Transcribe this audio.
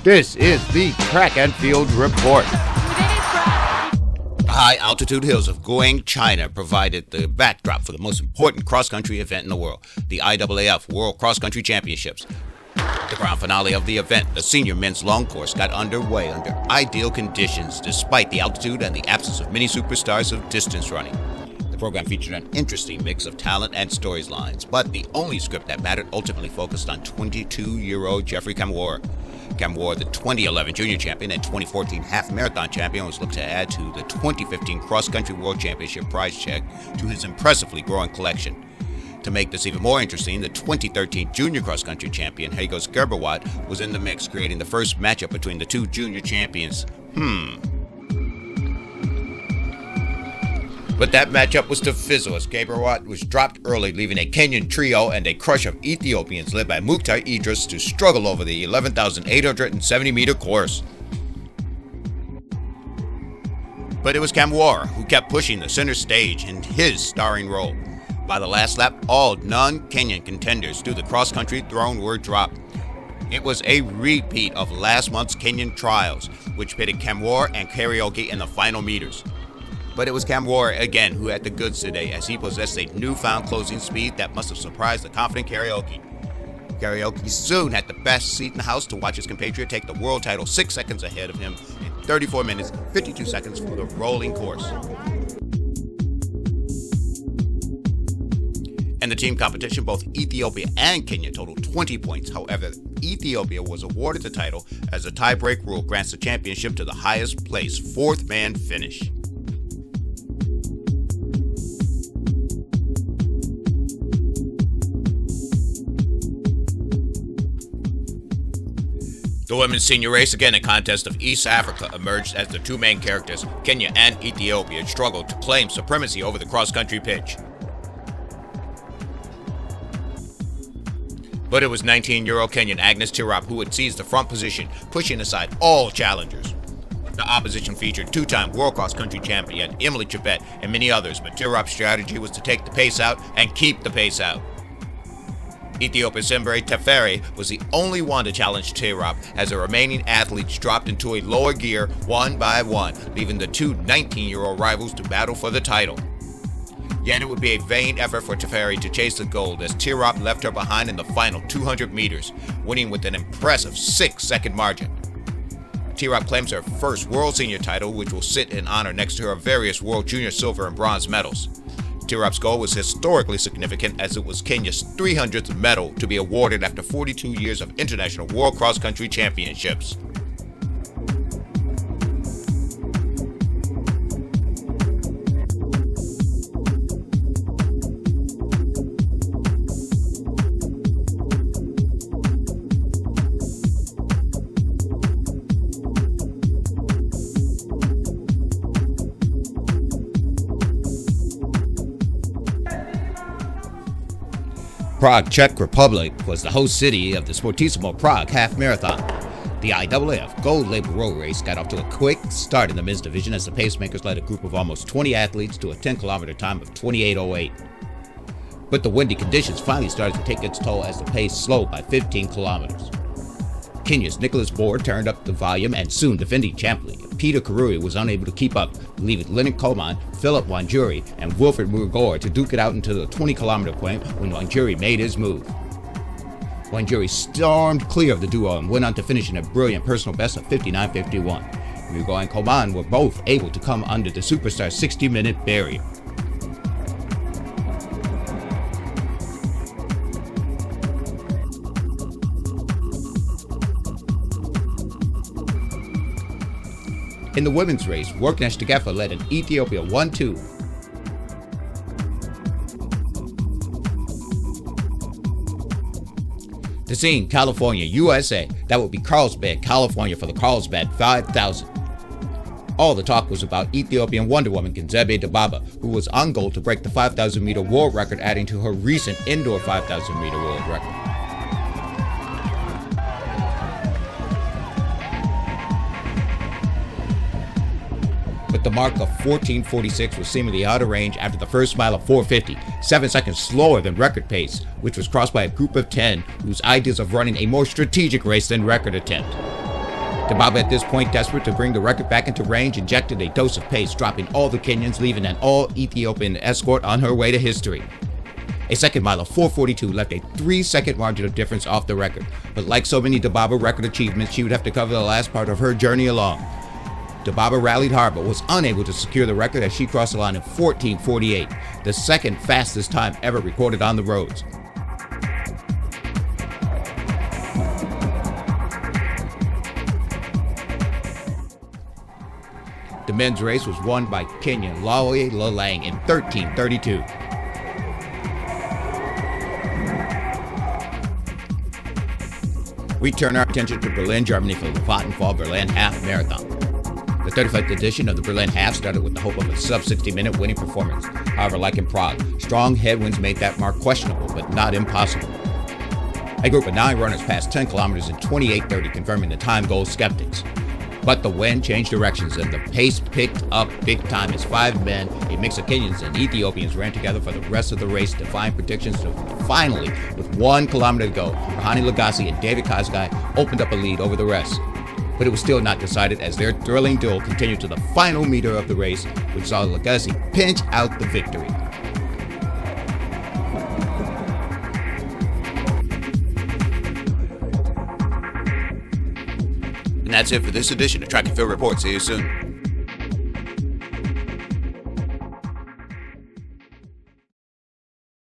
This is the Track and Field Report. The high-altitude hills of Guang, China provided the backdrop for the most important cross-country event in the world, the IAAF World Cross Country Championships. The grand finale of the event, the senior men's long course, got underway under ideal conditions despite the altitude and the absence of many superstars of distance running. The program featured an interesting mix of talent and storylines, but the only script that mattered ultimately focused on 22-year-old Jeffrey Kamworor. Kamworor, the 2011 junior champion and 2014 half marathon champion, was looked to add to the 2015 cross-country world championship prize check to his impressively growing collection. To make this even more interesting, the 2013 junior cross-country champion Hagos Gerberwat was in the mix, creating the first matchup between the two junior champions. But that matchup was to fizzle as Gerberwat was dropped early, leaving a Kenyan trio and a crush of Ethiopians led by Mukhtar Idris to struggle over the 11,870-meter course. But it was Kamworor who kept pushing the center stage in his starring role. By the last lap, all non-Kenyan contenders to the cross-country throne were dropped. It was a repeat of last month's Kenyan trials, which pitted Kamworor and Karaoke in the final meters. But it was Kamworor again who had the goods today, as he possessed a newfound closing speed that must have surprised the confident Karaoke. Karaoke soon had the best seat in the house to watch his compatriot take the world title 6 seconds ahead of him in 34 minutes, 52 seconds for the rolling course. In the team competition, both Ethiopia and Kenya totaled 20 points. However, Ethiopia was awarded the title as the tie-break rule grants the championship to the highest place, fourth man finish. The women's senior race, again a contest of East Africa, emerged as the two main characters, Kenya and Ethiopia, struggled to claim supremacy over the cross-country pitch. But it was 19-year-old Kenyan Agnes Tirop who would seize the front position, pushing aside all challengers. The opposition featured two-time world cross-country champion Emily Chebet and many others, but Tirop's strategy was to take the pace out and keep the pace out. Ethiopia's Sembre Teferi was the only one to challenge Tirop, as the remaining athletes dropped into a lower gear one by one, leaving the two 19-year-old rivals to battle for the title. Yet it would be a vain effort for Teferi to chase the gold, as Tirop left her behind in the final 200 meters, winning with an impressive 6-second margin. Tirop claims her first world senior title, which will sit in honor next to her various world junior silver and bronze medals. Tirop's goal was historically significant, as it was Kenya's 300th medal to be awarded after 42 years of international world cross-country championships. Prague, Czech Republic, was the host city of the Sportissimo Prague Half Marathon. The IAAF Gold Label Road Race got off to a quick start in the men's division as the pacemakers led a group of almost 20 athletes to a 10-kilometer time of 28:08. But the windy conditions finally started to take its toll as the pace slowed by 15 kilometers. Kenya's Nicholas Bohr turned up the volume, and soon defending champion Peter Karui was unable to keep up, leaving Leonard Coleman, Philip Wanjuri, and Wilfred Murgor to duke it out into the 20-kilometer point when Wanjuri made his move. Wanjuri stormed clear of the duo and went on to finish in a brilliant personal best of 59:51. Murgor and Coleman were both able to come under the superstar 60-minute barrier. In the women's race, Worknesh Tegefa led in Ethiopia 1-2. The scene, California, USA. That would be Carlsbad, California for the Carlsbad 5,000. All the talk was about Ethiopian Wonder Woman Genze Dibaba, who was on goal to break the 5,000-meter world record, adding to her recent indoor 5,000-meter world record. But the mark of 14:46 was seemingly out of range after the first mile of 4:50, 7 seconds slower than record pace, which was crossed by a group of 10 whose ideas of running a more strategic race than record attempt. Dibaba, at this point, desperate to bring the record back into range, injected a dose of pace, dropping all the Kenyans, leaving an all-Ethiopian escort on her way to history. A second mile of 4:42 left a 3-second margin of difference off the record, but like so many Dibaba record achievements, she would have to cover the last part of her journey alone. Dibaba rallied hard but was unable to secure the record as she crossed the line in 14:48, the second fastest time ever recorded on the roads. The men's race was won by Kenyan Lawe Lalang in 13:32. We turn our attention to Berlin, Germany for the Vattenfall Berlin Half Marathon. The 35th edition of the Berlin Half started with the hope of a sub-60-minute winning performance. However, like in Prague, strong headwinds made that mark questionable, but not impossible. A group of 9 runners passed 10 kilometers in 28:30, confirming the time goal skeptics. But the wind changed directions and the pace picked up big time as 5 men, a mix of Kenyans and Ethiopians, ran together for the rest of the race, defying predictions to finally, with 1 kilometer to go, Rahani Lagasi and David Kosgei opened up a lead over the rest. But it was still not decided as their thrilling duel continued to the final meter of the race, which saw Lagasi pinch out the victory. And that's it for this edition of Track and Field Report. See you soon.